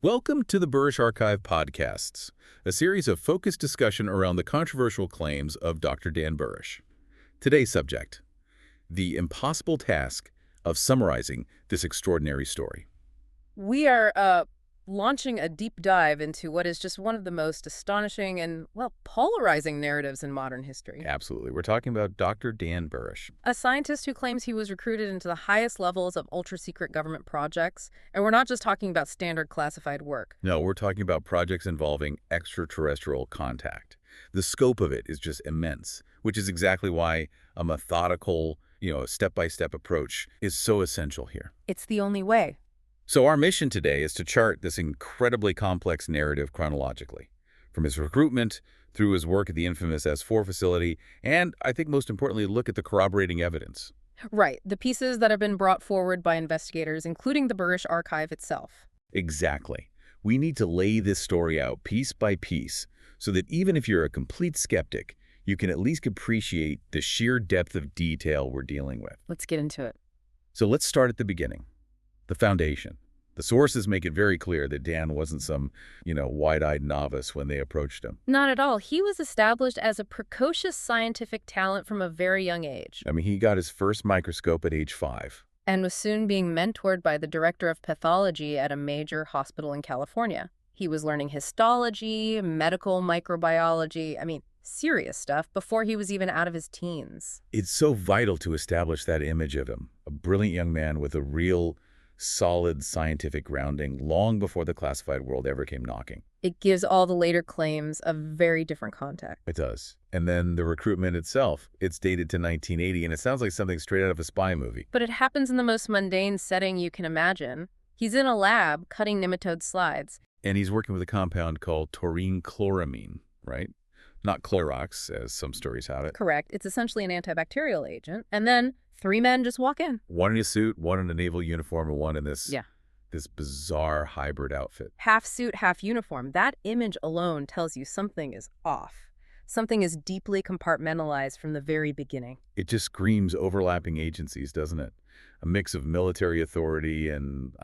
Welcome to the Burisch Archive Podcasts, a series of focused discussion around the controversial claims of Dr. Dan Burisch. Today's subject, the impossible task of summarizing this extraordinary story. We are launching a deep dive into what is just one of the most astonishing and, well, polarizing narratives in modern history. Absolutely. We're talking about Dr. Dan Burisch. A scientist who claims he was recruited into the highest levels of ultra-secret government projects. And we're not just talking about standard classified work. No, we're talking about projects involving extraterrestrial contact. The scope of it is just immense, which is exactly why a methodical, step-by-step approach is so essential here. It's the only way. So our mission today is to chart this incredibly complex narrative chronologically, from his recruitment through his work at the infamous S4 facility, and I think most importantly, look at the corroborating evidence. Right, the pieces that have been brought forward by investigators, including the Burisch Archive itself. Exactly. We need to lay this story out piece by piece so that even if you're a complete skeptic, you can at least appreciate the sheer depth of detail we're dealing with. Let's get into it. So let's start at the beginning. The foundation. The sources make it very clear that Dan wasn't some, wide-eyed novice when they approached him. Not at all. He was established as a precocious scientific talent from a very young age. I mean, he got his first microscope at age 5. And was soon being mentored by the director of pathology at a major hospital in California. He was learning histology, medical microbiology, serious stuff, before he was even out of his teens. It's so vital to establish that image of him, a brilliant young man with a real solid scientific grounding long before the classified world ever came knocking. It gives all the later claims a very different context. It does. And then the recruitment itself, it's dated to 1980, and it sounds like something straight out of a spy movie. But it happens in the most mundane setting you can imagine. He's in a lab cutting nematode slides. And he's working with a compound called taurine chloramine, right? Not Clorox, as some stories have it. Correct. It's essentially an antibacterial agent. And then 3 men just walk in. One in a suit, one in a naval uniform, and one in this this bizarre hybrid outfit. Half suit, half uniform. That image alone tells you something is off. Something is deeply compartmentalized from the very beginning. It just screams overlapping agencies, doesn't it? A mix of military authority and,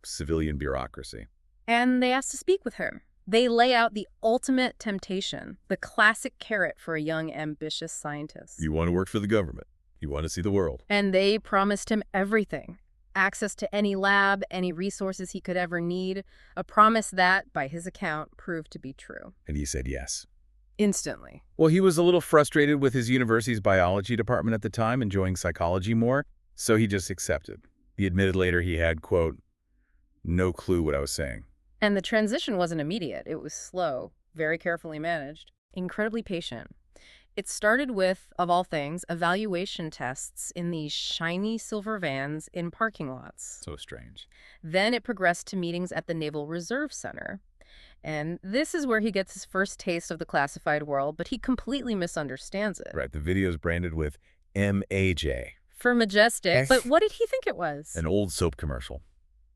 civilian bureaucracy. And they ask to speak with him. They lay out the ultimate temptation, the classic carrot for a young, ambitious scientist. You want to work for the government. You want to see the world. And they promised him everything. Access to any lab, any resources he could ever need. A promise that, by his account, proved to be true. And he said yes. Instantly. Well, he was a little frustrated with his university's biology department at the time, enjoying psychology more, so he just accepted. He admitted later he had, quote, no clue what I was saying. And the transition wasn't immediate. It was slow, very carefully managed, incredibly patient. It started with, of all things, evaluation tests in these shiny silver vans in parking lots. So strange. Then it progressed to meetings at the Naval Reserve Center. And this is where he gets his first taste of the classified world, but he completely misunderstands it. Right, the video's branded with MAJ. For majestic. But what did he think it was? An old soap commercial.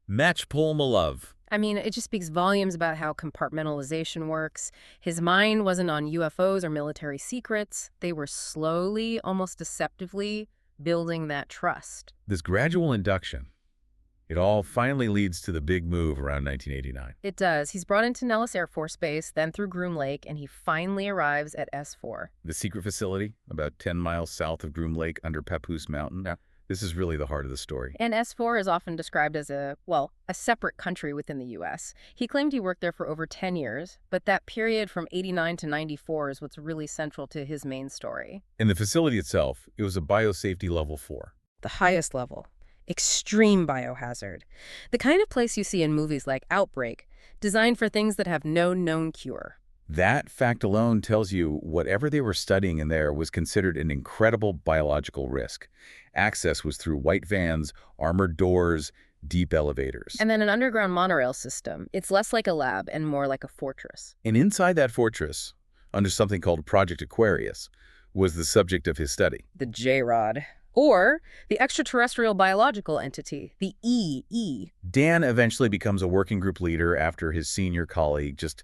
Match pull, my love. It just speaks volumes about how compartmentalization works. His mind wasn't on UFOs or military secrets. They were slowly, almost deceptively, building that trust. This gradual induction, it all finally leads to the big move around 1989. It does. He's brought into Nellis Air Force Base, then through Groom Lake, and he finally arrives at S4. The secret facility, about 10 miles south of Groom Lake under Papoose Mountain. Now, this is really the heart of the story. And S4 is often described as a separate country within the U.S. He claimed he worked there for over 10 years, but that period from 89 to 94 is what's really central to his main story. In the facility itself, it was a biosafety level 4. The highest level. Extreme biohazard. The kind of place you see in movies like Outbreak, designed for things that have no known cure. That fact alone tells you whatever they were studying in there was considered an incredible biological risk. Access was through white vans, armored doors, deep elevators. And then an underground monorail system. It's less like a lab and more like a fortress. And inside that fortress, under something called Project Aquarius, was the subject of his study. The J-Rod. Or the extraterrestrial biological entity, the EE. Dan eventually becomes a working group leader after his senior colleague just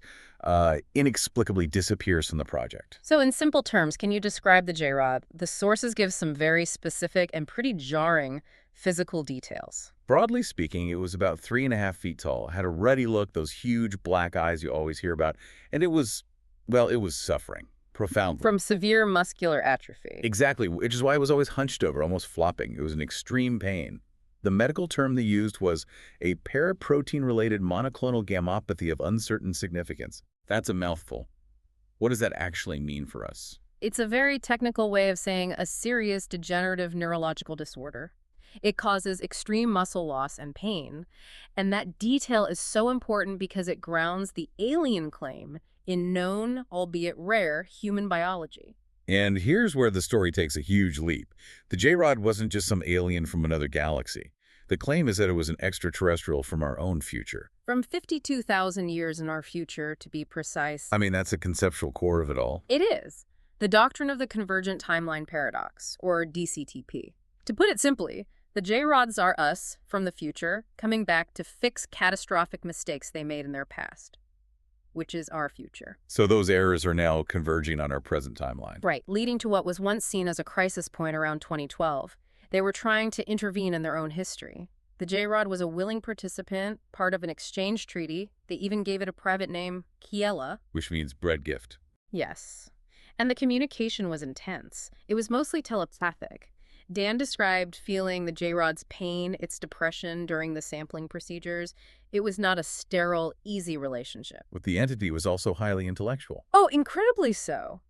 inexplicably disappears from the project. So in simple terms, can you describe the J-Rod? The sources give some very specific and pretty jarring physical details. Broadly speaking, it was about 3.5 feet tall, had a ruddy look, those huge black eyes you always hear about, and it was, well, it was suffering, profoundly. From severe muscular atrophy. Exactly, which is why it was always hunched over, almost flopping. It was an extreme pain. The medical term they used was a paraprotein-related monoclonal gammopathy of uncertain significance. That's a mouthful. What does that actually mean for us? It's a very technical way of saying a serious degenerative neurological disorder. It causes extreme muscle loss and pain, and that detail is so important because it grounds the alien claim in known, albeit rare, human biology. And here's where the story takes a huge leap. The J-Rod wasn't just some alien from another galaxy. The claim is that it was an extraterrestrial from our own future. From 52,000 years in our future, to be precise. I mean, that's the conceptual core of it all. It is. The doctrine of the convergent timeline paradox, or DCTP. To put it simply, the J-Rods are us, from the future, coming back to fix catastrophic mistakes they made in their past, which is our future. So those errors are now converging on our present timeline. Right, leading to what was once seen as a crisis point around 2012. They were trying to intervene in their own history. The J-Rod was a willing participant, part of an exchange treaty. They even gave it a private name, Kiela. Which means bread gift. Yes. And the communication was intense. It was mostly telepathic. Dan described feeling the J-Rod's pain, its depression during the sampling procedures. It was not a sterile, easy relationship. But the entity was also highly intellectual. Oh, incredibly so.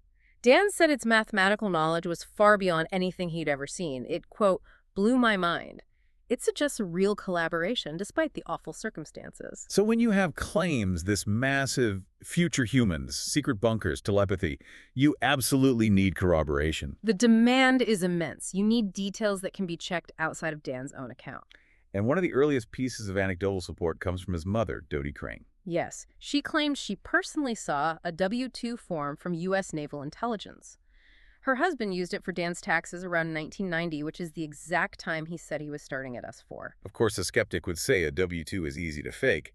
Dan said its mathematical knowledge was far beyond anything he'd ever seen. It, quote, blew my mind. It suggests a real collaboration despite the awful circumstances. So when you have claims, this massive future humans, secret bunkers, telepathy, you absolutely need corroboration. The demand is immense. You need details that can be checked outside of Dan's own account. And one of the earliest pieces of anecdotal support comes from his mother, Dodie Crane. Yes, she claimed she personally saw a W-2 form from U.S. Naval Intelligence. Her husband used it for Dan's taxes around 1990, which is the exact time he said he was starting at S4. Of course, a skeptic would say a W-2 is easy to fake,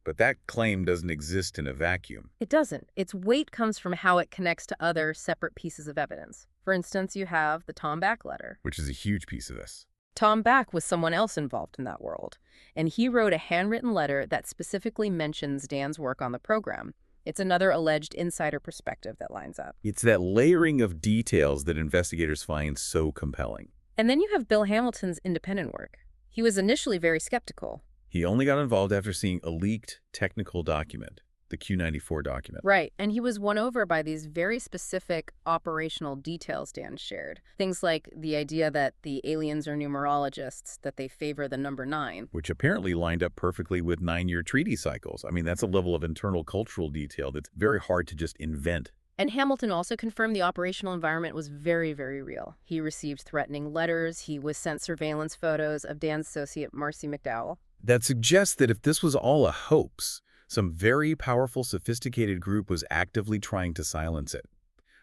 but that claim doesn't exist in a vacuum. It doesn't. Its weight comes from how it connects to other separate pieces of evidence. For instance, you have the Tom Back letter. Which is a huge piece of this. Tom Back was someone else involved in that world, and he wrote a handwritten letter that specifically mentions Dan's work on the program. It's another alleged insider perspective that lines up. It's that layering of details that investigators find so compelling. And then you have Bill Hamilton's independent work. He was initially very skeptical. He only got involved after seeing a leaked technical document, the Q94 document. Right, and he was won over by these very specific operational details Dan shared. Things like the idea that the aliens are numerologists, that they favor the number 9. Which apparently lined up perfectly with 9-year treaty cycles. I mean, that's a level of internal cultural detail that's very hard to just invent. And Hamilton also confirmed the operational environment was very, very real. He received threatening letters. He was sent surveillance photos of Dan's associate, Marcy McDowell. That suggests that if this was all a hoax, some very powerful, sophisticated group was actively trying to silence it.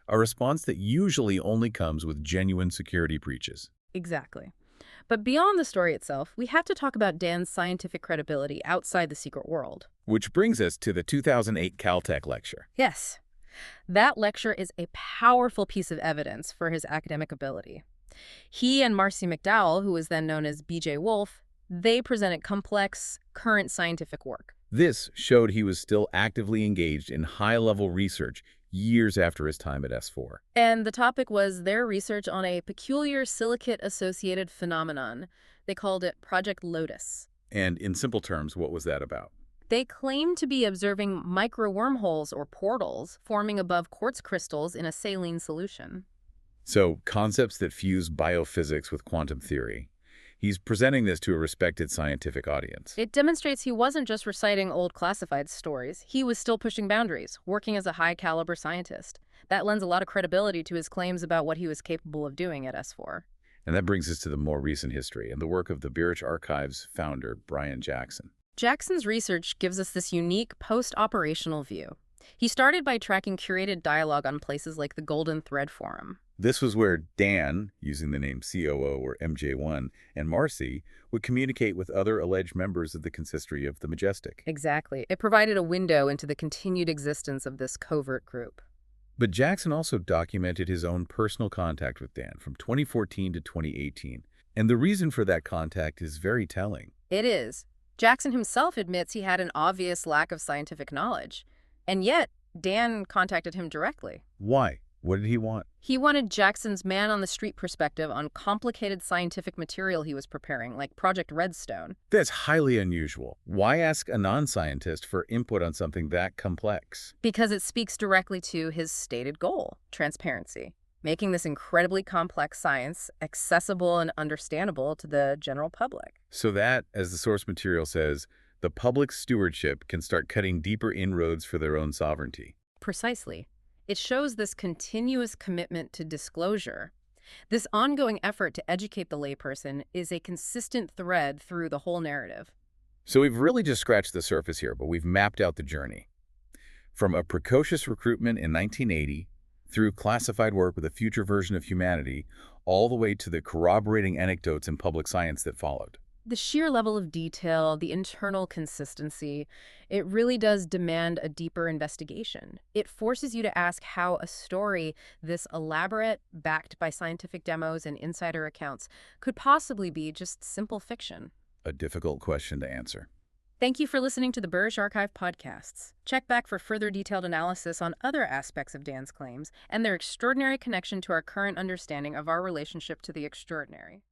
A response that usually only comes with genuine security breaches. Exactly. But beyond the story itself, we have to talk about Dan's scientific credibility outside the secret world. Which brings us to the 2008 Caltech lecture. Yes. That lecture is a powerful piece of evidence for his academic ability. He and Marcy McDowell, who was then known as B.J. Wolf, they presented complex, current scientific work. This showed he was still actively engaged in high-level research years after his time at S4. And the topic was their research on a peculiar silicate-associated phenomenon. They called it Project Lotus. And in simple terms, what was that about? They claimed to be observing micro-wormholes or portals forming above quartz crystals in a saline solution. So, concepts that fuse biophysics with quantum theory. He's presenting this to a respected scientific audience. It demonstrates he wasn't just reciting old classified stories. He was still pushing boundaries, working as a high-caliber scientist. That lends a lot of credibility to his claims about what he was capable of doing at S4. And that brings us to the more recent history and the work of the Burisch Archive's founder, Brian Jackson. Jackson's research gives us this unique post-operational view. He started by tracking curated dialogue on places like the Golden Thread Forum. This was where Dan, using the name COO or MJ1, and Marcy would communicate with other alleged members of the consistory of the Majestic. Exactly. It provided a window into the continued existence of this covert group. But Jackson also documented his own personal contact with Dan from 2014 to 2018. And the reason for that contact is very telling. It is. Jackson himself admits he had an obvious lack of scientific knowledge. And yet, Dan contacted him directly. Why? What did he want? He wanted Jackson's man-on-the-street perspective on complicated scientific material he was preparing, like Project Redstone. That's highly unusual. Why ask a non-scientist for input on something that complex? Because it speaks directly to his stated goal, transparency, making this incredibly complex science accessible and understandable to the general public. So that, as the source material says, the public stewardship can start cutting deeper inroads for their own sovereignty. Precisely. It shows this continuous commitment to disclosure. This ongoing effort to educate the layperson is a consistent thread through the whole narrative. So we've really just scratched the surface here, but we've mapped out the journey. From a precocious recruitment in 1980, through classified work with a future version of humanity, all the way to the corroborating anecdotes in public science that followed. The sheer level of detail, the internal consistency, it really does demand a deeper investigation. It forces you to ask how a story this elaborate, backed by scientific demos and insider accounts, could possibly be just simple fiction. A difficult question to answer. Thank you for listening to the Burisch Archive Podcasts. Check back for further detailed analysis on other aspects of Dan's claims and their extraordinary connection to our current understanding of our relationship to the extraordinary.